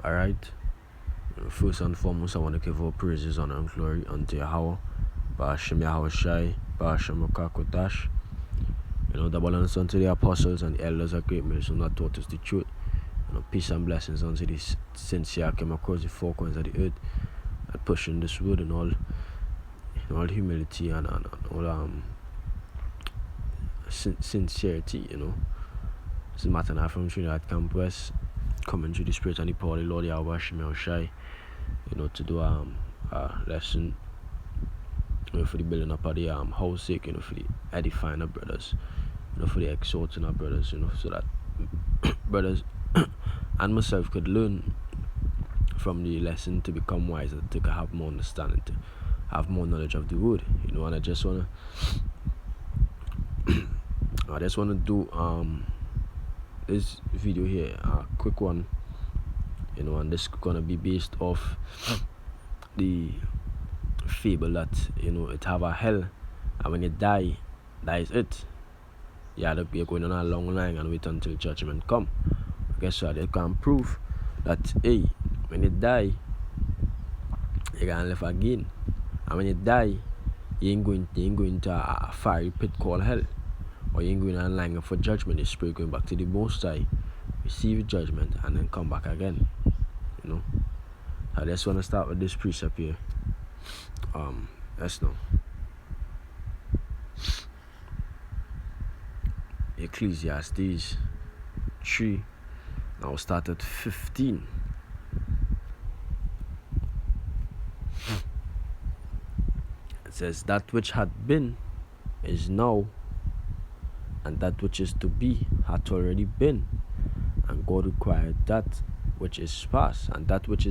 Alright. First and foremost, I want to give all praises, honor, and glory unto Yahawah, bahasham Yahawashi, bahasham qadash. Double honors unto the apostles and the elders of great ministry that taught us the truth. Peace and blessings unto the sincere came across the four corners of the earth and pushing this word in all humility and all sincerity. This is Matana from Trinidad Campus, coming to the Spirit and the power of the Lord Yahawashi, to do a lesson for the building up of the house sake, for the edifying of brothers, for the exhorting of brothers, so that brothers and myself could learn from the lesson to become wiser, to have more understanding, to have more knowledge of the word, and I just wanna do this video here, a quick one, and this is gonna be based off the fable that it have a hell, and when you die, that is it. You're going on a long line and wait until judgment come. Guess what? They can prove that when you die, you can live again, and when you die, you ain't going to a fiery pit called hell, or you ain't going on line for judgment. The spirit going back to the Most High, receive judgment, and then come back again. I just want to start with this precept here. Let's know. Ecclesiastes 3. Now start at 15. It says, that which had been is now, and that which is to be hath already been, and God required that which is past, and that which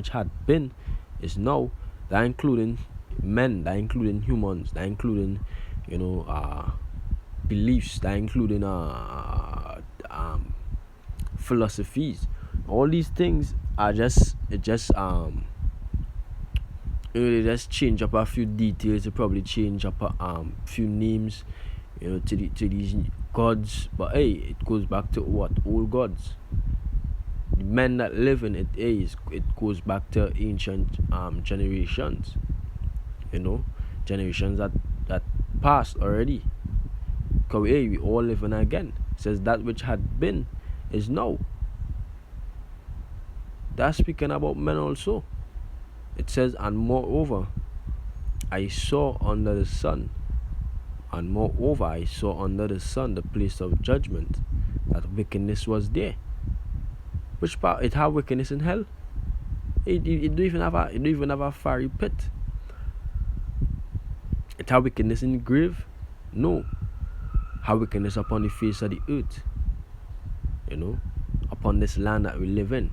had been is now. That including men, that including humans, that including beliefs, that including philosophies. All these things are they just change up a few details. They probably change up a few names, to these gods. But it goes back to what? Old gods. The men that live in it, it goes back to ancient generations. Generations that passed already. Because we all living again. It says that which had been is now. That's speaking about men also. It says, and moreover, I saw under the sun. And moreover, I saw under the sun the place of judgment, that wickedness was there. Which part? It have wickedness in hell. It don't even have a fiery pit. It have wickedness in the grave. No. Have wickedness upon the face of the earth. Upon this land that we live in.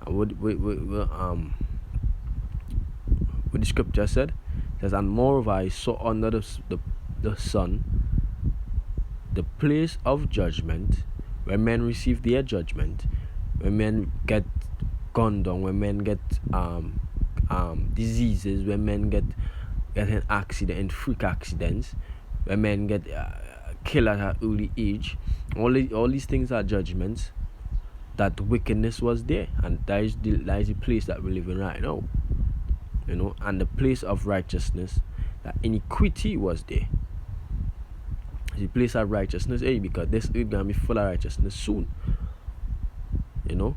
And what the scripture said, it says, and moreover I saw under the sun the place of judgment, where men receive their judgment, when men get gunned down, when men get diseases, when men get an accident and freak accidents, when men get killed at an early age. All these things are judgments. That wickedness was there, and that is the place that we live in right now. And the place of righteousness, that iniquity was there. The place of righteousness, because this earth gonna be full of righteousness soon. In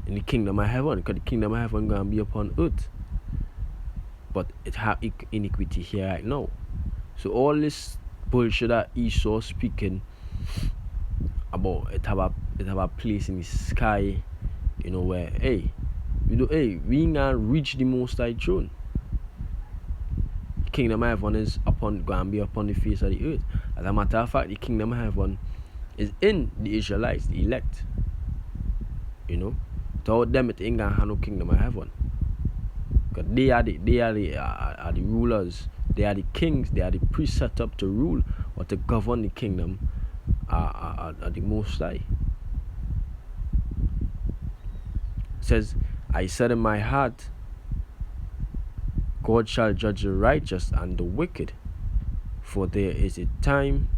the kingdom of heaven, because the kingdom of heaven gonna be upon earth. But it have iniquity here right now. So all this bullshit that Esau speaking about, it have a place in the sky, where we ain't gonna reach the Most High throne. The kingdom of heaven is gonna be upon the face of the earth. As a matter of fact, the kingdom of heaven is in the Israelites, the elect. Without them, it ain't gonna have no kingdom of heaven. Because they are the rulers, they are the kings, they are the priests set up to rule or to govern the kingdom of the Most High. It says, I said in my heart, God shall judge the righteous and the wicked, for there is a time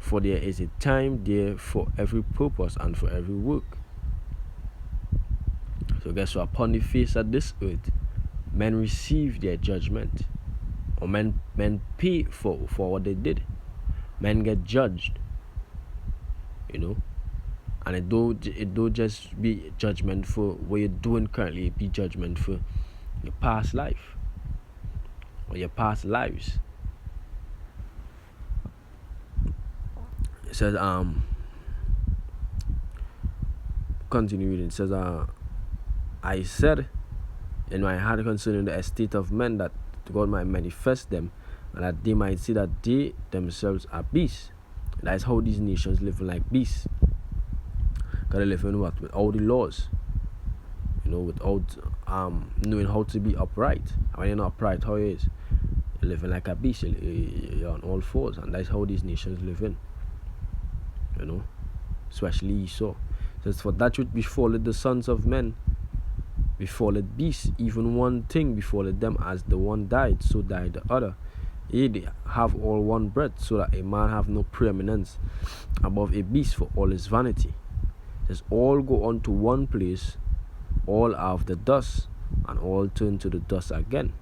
For there is a time there for every purpose and for every work. So guess what? Upon the face of this earth, men receive their judgment. Or men pay for what they did. Men get judged. And it don't just be judgment for what you're doing currently, it be judgment for your past life or your past lives. It says, continue reading. It says, I said in my heart concerning the estate of men that God might manifest them, and that they might see that they themselves are beasts. That is how these nations live like beasts. Because they live in what? With all the laws. Without knowing how to be upright. And when you're not upright, how it is? You're living like a beast. You're on all fours. And that's how these nations live in. Especially Esau. It says, for that which befalleth the sons of men, befalleth beasts, even one thing befalleth them, as the one died, so died the other. Yea, they have all one breath, so that a man have no preeminence above a beast for all his vanity. It says, all go unto one place, all are of the dust, and all turn to the dust again.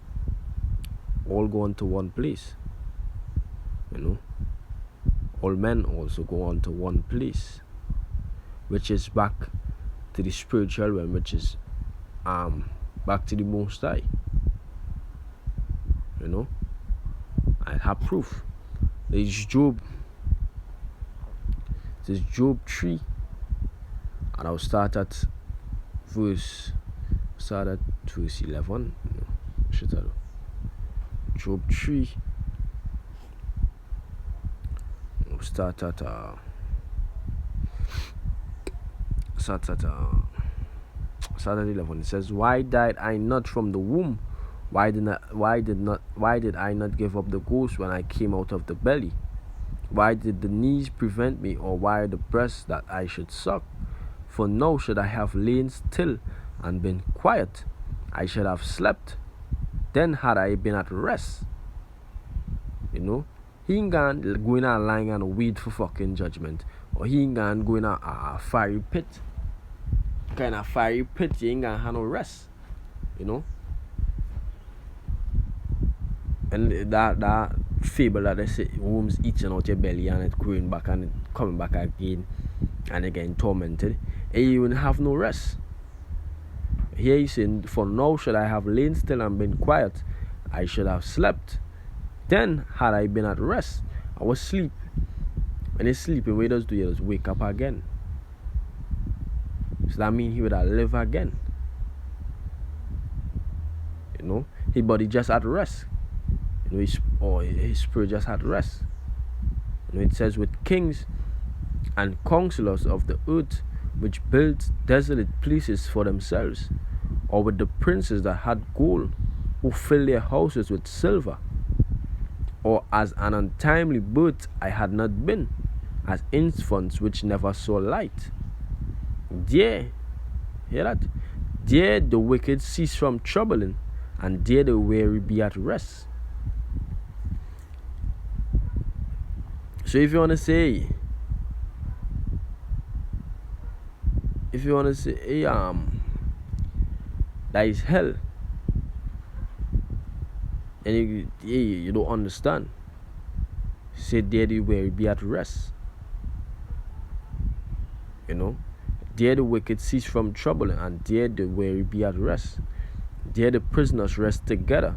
All go unto one place. All men also go on to one place, which is back to the spiritual realm, which is back to the Most High. I have proof. There is Job. This is Job 3, and I'll start at verse 11. Job 3. Start at 11. It says, why died I not from the womb? Why did I not give up the ghost when I came out of the belly? Why did the knees prevent me, or why the breast that I should suck? For now should I have lain still and been quiet, I should have slept. Then had I been at rest. He ain't going out lying and wait for fucking judgment. Or he ain't going out a fiery pit. Kind of fiery pit, you ain't gonna have no rest. And that fable that they say, worms eating out your belly and it growing back and it coming back again and again tormented. And you will have no rest. Here he's saying, for now should I have lain still and been quiet, I should have slept. Then had I been at rest. I was asleep. When he's sleeping, what he does do? He just wake up again. So that means he would have live again. His body just at rest. His spirit just at rest. It says, with kings and counselors of the earth, which built desolate places for themselves, or with the princes that had gold, who filled their houses with silver, or as an untimely birth I had not been, as infants which never saw light. There, hear that? There the wicked cease from troubling, and there the weary be at rest. So if you want to say, that is hell, and you don't understand, say there the weary be at rest. There the wicked cease from troubling, and there the weary be at rest. There the prisoners rest together.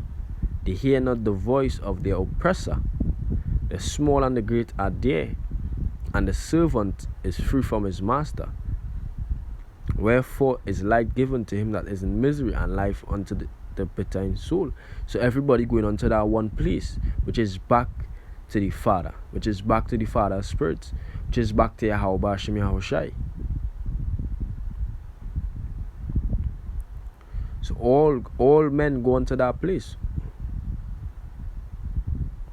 They hear not the voice of their oppressor. The small and the great are there, and the servant is free from his master. Wherefore is light given to him that is in misery, and life unto the bitter in soul. So everybody going onto that one place, which is back to the Father, which is back to the Father's Spirit, which is back to Yahawah, bahasham, Yahawashi. So all men go onto that place.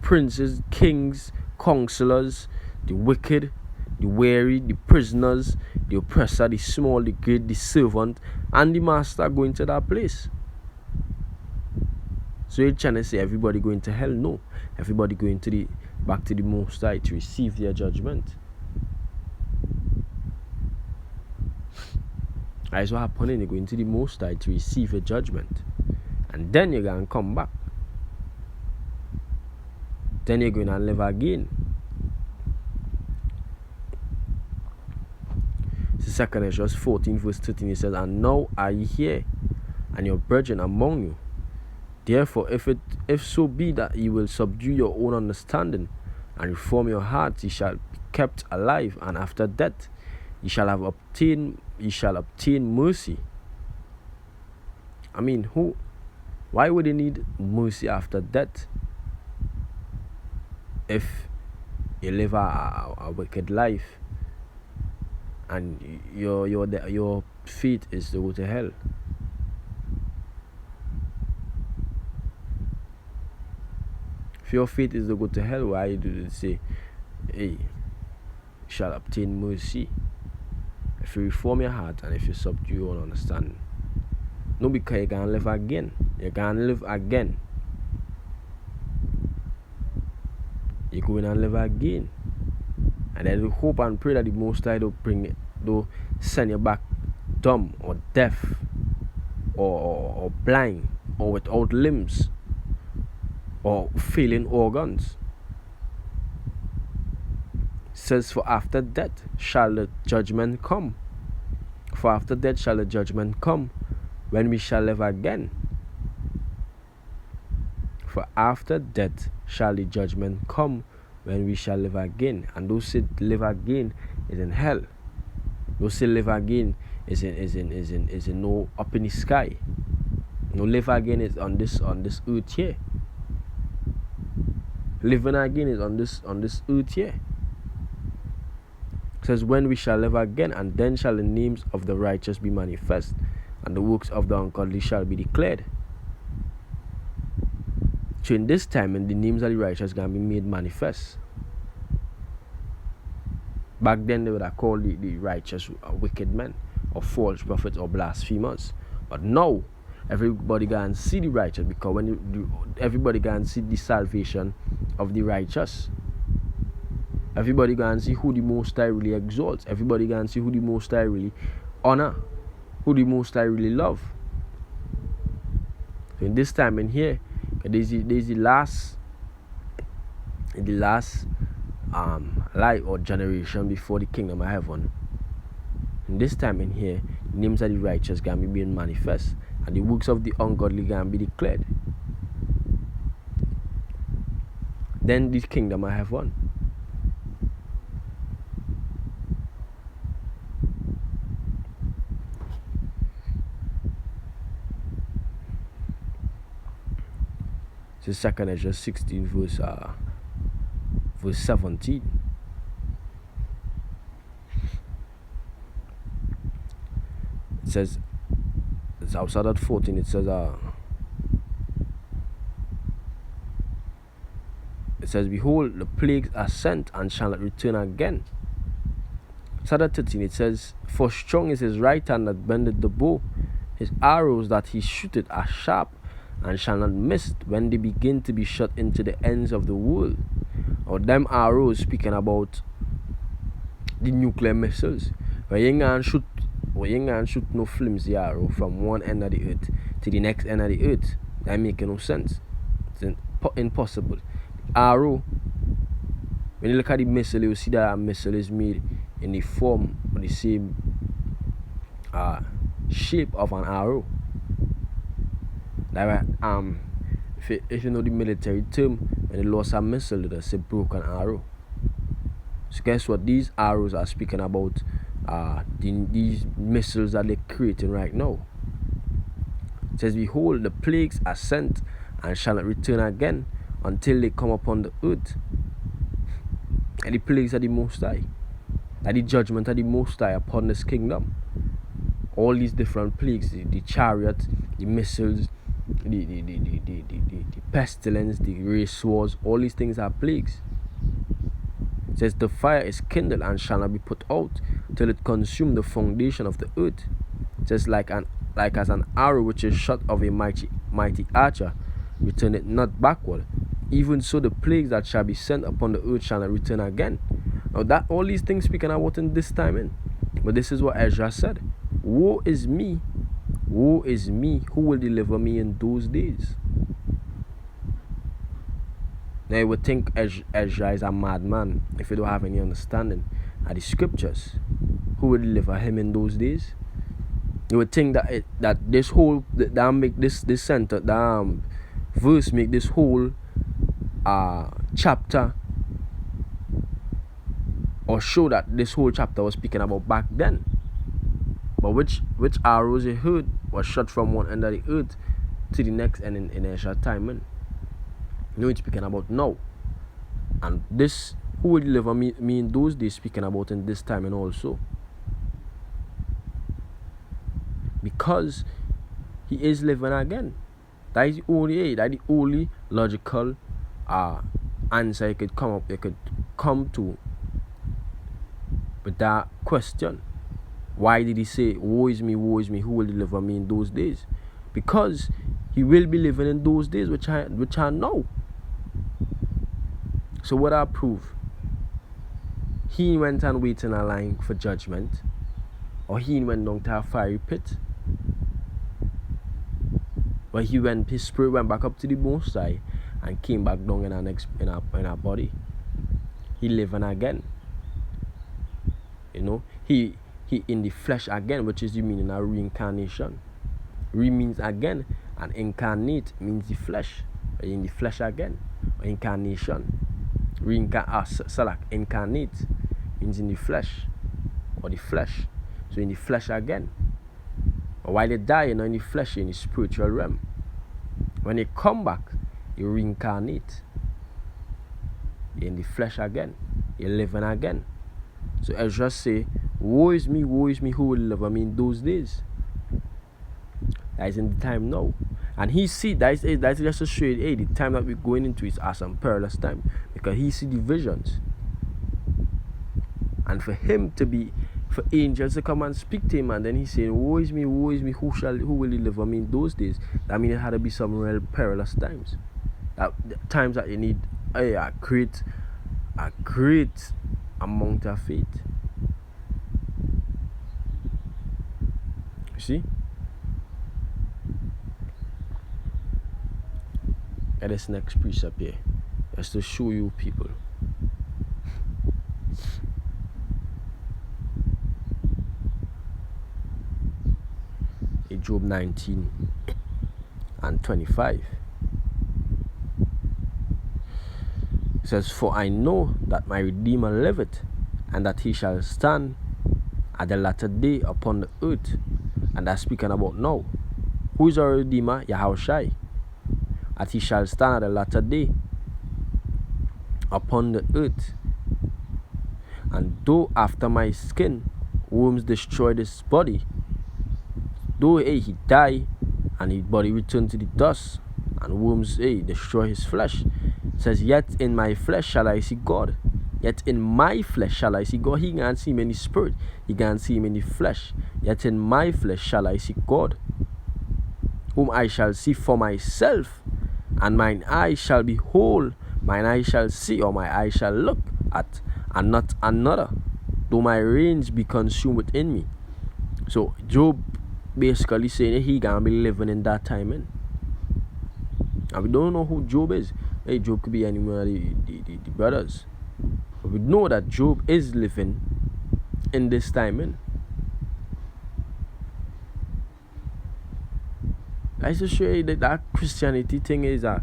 Princes, kings, counselors, the wicked, the weary, the prisoners, the oppressor, the small, the great, the servant, and the master go into that place. So you're trying to say everybody going to hell? No. Everybody going to back to the Most High to receive their judgment. That's what happening. You're going to the Most High to receive a judgment, and then you're going to come back. Then you're going to live again. The 2 Ezra 14 verse 13, it says, "And now are ye here, and your brethren among you. Therefore, if so be that ye will subdue your own understanding, and reform your hearts, ye shall be kept alive, and after death ye shall obtain mercy." I mean, why would they need mercy after death if you live a wicked life and your fate is to go to hell? If your fate is to go to hell, why do they say, hey, you shall obtain mercy if you reform your heart and if you subdue your own understanding? No, because you can live again. You can live again. You're going to live again. And then we hope and pray that the Most High don't send you back dumb or deaf or blind or without limbs or failing organs. It says, "For after death shall the judgment come." For after death shall the judgment come, when we shall live again. For after death shall the judgment come, when we shall live again. And those who live again is in hell. Those who live again is in no up in the sky. No, live again is on this earth here. Living again is on this earth here. It says, "When we shall live again, and then shall the names of the righteous be manifest, and the works of the ungodly shall be declared." So in this time, and the names of the righteous are going to be made manifest. Back then, they would have called the righteous wicked men, or false prophets, or blasphemers. But now, everybody going to see the righteous, because everybody going to see the salvation of the righteous. Everybody going to see who the Most High really exalts. Everybody going to see who the Most High really honor, who the Most High really love. So in this time in here, there's the last life or generation before the kingdom of heaven. In this time in here, the names of the righteous can be being manifest, and the works of the ungodly can be declared. Then the kingdom of heaven. It's 2 Ezra 16 verse 17. It says, it's outside at 14, it says, "Behold, the plagues are sent and shall not return again." Outside at 13, it says, "For strong is his right hand that bendeth the bow, his arrows that he shooteth are sharp, and shall not miss when they begin to be shot into the ends of the world." Or them arrows speaking about the nuclear missiles. Where you ain't gonna shoot no flimsy arrow from one end of the earth to the next end of the earth. That make no sense. It's impossible. Arrow, when you look at the missile, you see that a missile is made in the form or the same shape of an arrow. Like, if you know the military term, when they lost a missile, they say broken arrow. So guess what? These arrows are speaking about these missiles that they're creating right now. It says, "Behold, the plagues are sent and shall not return again until they come upon the earth." And the plagues are the Most High. That the judgment of the Most High upon this kingdom. All these different plagues, the chariot, the missiles, the pestilence, the race wars, all these things are plagues. It says, "The fire is kindled and shall not be put out till it consume the foundation of the earth." It says, like as an arrow which is shot of a mighty archer, return it not backward, Even so, the plagues that shall be sent upon the earth shall not return again. Now, that all these things speaking about in this time in. But this is what Ezra said. Woe is me, who will deliver me in those days? Now you would think Ezra is a madman if you don't have any understanding of the scriptures. Who will deliver him in those days? You would think that this whole that make this center verse make this whole chapter, or show that this whole chapter was speaking about back then. But which arrows he heard was shot from one end of the earth to the next end in Ezra time. Man. You know it's speaking about now. And this, who will deliver me in those days, speaking about in this time and also. Because he is living again. That is the only logical answer you could come to with that question. Why did he say, woe is me, who will deliver me in those days? Because he will be living in those days which I know. So what I prove? He went and waited in a line for judgment, or he went down to a fiery pit. But his spirit went back up to the Most High and came back down in our body. He living again. You know, he in the flesh again, which is the meaning of reincarnation. Re means again, and incarnate means the flesh. In the flesh again, or incarnation. Incarnate means in the flesh, or the flesh. So in the flesh again. But while they die, in the flesh, in the spiritual realm. When they come back, you reincarnate. You're in the flesh again. You're living again. So Ezra say, woe is me, who will deliver me in those days? That is in the time now. And he see, that's just to show you, the time that we're going into is some perilous time. Because he see the visions. And for angels to come and speak to him, and then he saying, woe is me, who will deliver me in those days? That means it had to be some real perilous times. Times that you need a great amount of faith. You see? At this next precept here, just to show you people. In Job 19 and 25. It says, for I know that my Redeemer liveth, and that he shall stand at the latter day upon the earth. And that's speaking about now. Who is our Redeemer? Yahawashi. That he shall stand at the latter day upon the earth. And though after my skin worms destroy this body, though he die and his body return to the dust, and worms destroy his flesh, it says, yet in my flesh shall I see God. Yet in my flesh shall I see God. He can't see him in the spirit, he can't see him in the flesh. Yet in my flesh shall I see God, whom I shall see for myself, and mine eye shall behold, mine eye shall see, or my eye shall look at, and not another, though my reins be consumed within me. So Job basically saying he gonna be living in that time, man. And we don't know who Job is. Job could be any one of the brothers. But we know that Job is living in this time, man. I just show you that Christianity thing is that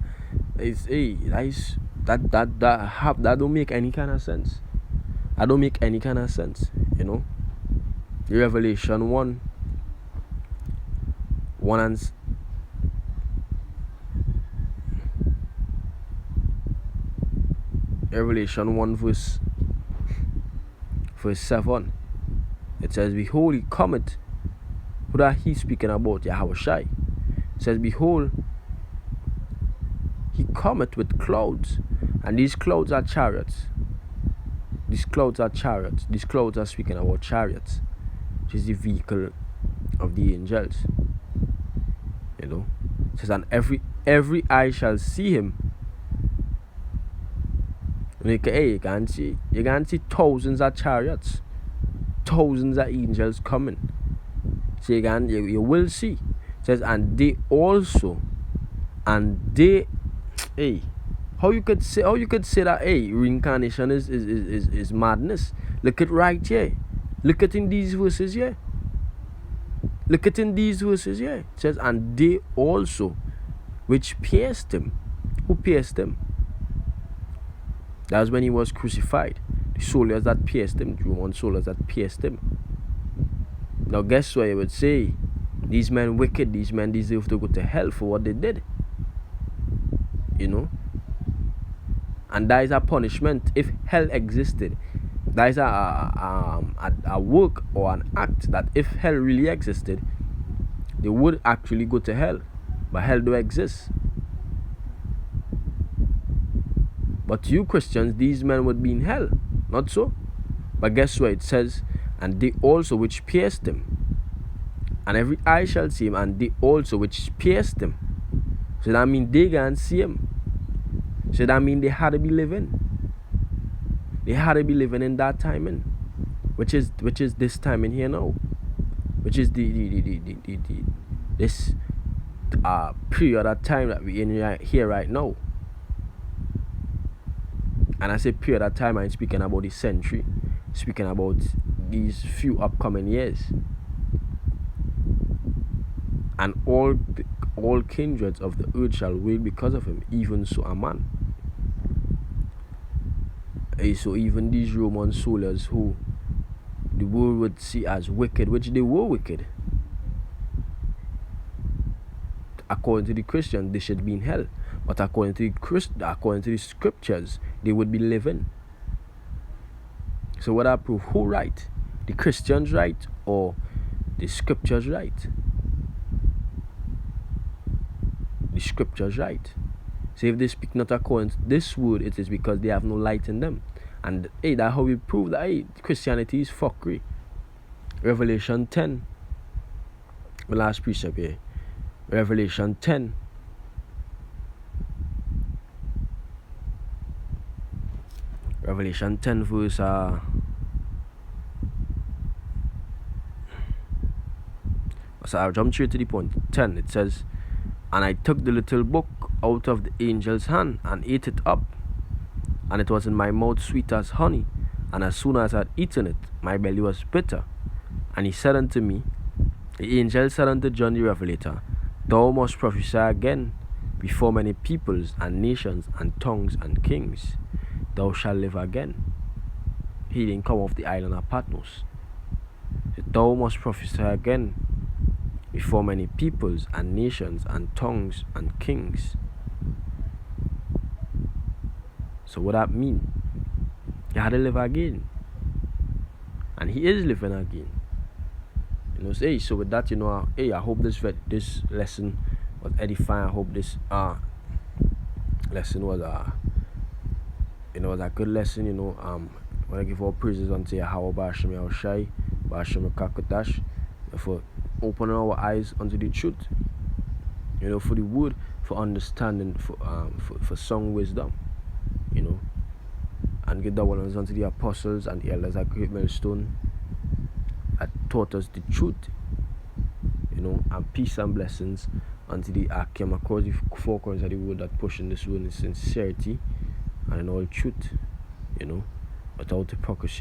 don't make any kind of sense. That don't make any kind of sense, you know. Revelation 1 and Revelation 1 verse 7. It says, behold, he cometh. Who that he speaking about? Yahawashi. It says, behold, he cometh with clouds, and these clouds are chariots. These clouds are chariots. These clouds are speaking about chariots, which is the vehicle of the angels. You know, it says, and every eye shall see him, You can see thousands of chariots, thousands of angels coming. So you will see. It says, and they, how you could say that reincarnation is madness. Look at right here. Look at in these verses here. It says, and they also which pierced him. Who pierced him? That was when he was crucified. The soldiers that pierced him, the Roman soldiers that pierced him. Now guess what you would say? These men wicked, these men deserve to go to hell for what they did. And that is a punishment. If hell existed, that is a work or an act that if hell really existed, they would actually go to hell. But hell don't exist. But you Christians, these men would be in hell. Not so. But guess what? It says, and they also which pierced him. And every eye shall see him, and they also which pierced him. So that means they can't see him. So that means they had to be living. They had to be living in that timing. Which is this time in here now. Which is this period of time that we're in here right now. And I say period of time, I'm speaking about the century, speaking about these few upcoming years. And all kindreds of the earth shall wail because of him, even so a man. So even these Roman soldiers who the world would see as wicked, which they were wicked, according to the Christians, they should be in hell. But according to the scriptures, they would be living. So what I prove? Who right? The Christians right or the scriptures right? The scriptures right. So if they speak not according to this word, it is because they have no light in them. And that's how we prove that Christianity is fuckery. Revelation 10. The last precept here. Revelation 10. Revelation 10 verse so I'll jump straight to the point. 10, it says, and I took the little book out of the angel's hand and ate it up, and it was in my mouth sweet as honey, and as soon as I had eaten it, my belly was bitter. And he said unto me, the angel said unto John the Revelator, thou must prophesy again before many peoples and nations and tongues and kings. Thou shalt live again. He didn't come off the island of Patmos. Thou must prophesy again before many peoples and nations and tongues and kings. So what that mean? You had to live again. And he is living again. So with that, I hope this lesson was edifying. I hope this lesson was was a good lesson. I want to give all praises unto Yahawah, bahasham, Yahawashi, bahasham, qadash, for opening our eyes unto the truth. For the word, for understanding, for song wisdom. And give that one unto the apostles and the elders at Great Millstone that taught us the truth. And peace and blessings unto the Akim across the four corners of the world that pushing this word in sincerity and in all truth, without hypocrisy.